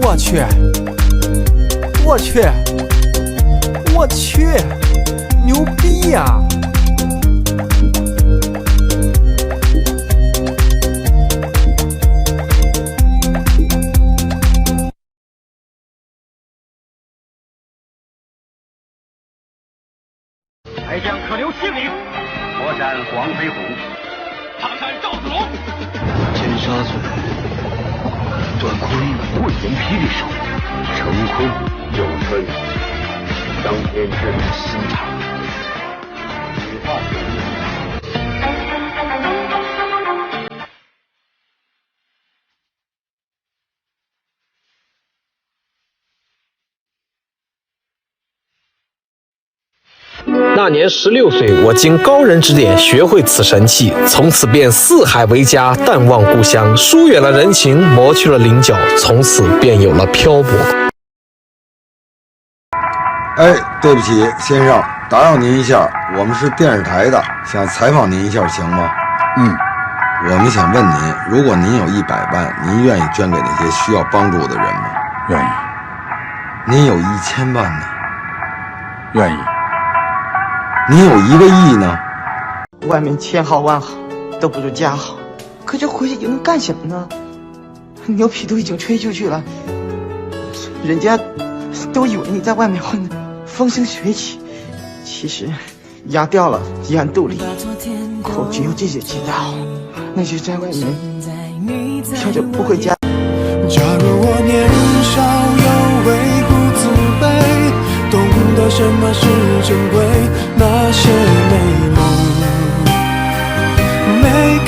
我去，我去，我去，牛逼呀！来将可留7里，火斩黄飞虎，塔山赵子龙，金沙嘴，段坤棍言霹雳手，成坤有春，当天之日心肠，羽化成鹰。那年16岁，我经高人指点学会此神器，从此便四海为家，淡忘故乡，疏远了人情，磨去了棱角，从此便有了漂泊。哎，对不起，先生，打扰您一下，我们是电视台的，想采访您一下，行吗？我们想问您，如果您有100万，您愿意捐给那些需要帮助的人吗？愿意。您有1000万呢？愿意。您有1个亿呢？外面千好万好都不如家好，可这回去又能干什么呢？牛皮都已经吹出去了，人家都以为你在外面混得风生水起，其实牙掉了咽肚里，可只有自己知道，那些在外面飘着不回家。假如我年少有为不自卑，懂得什么是珍贵，那些美梦没给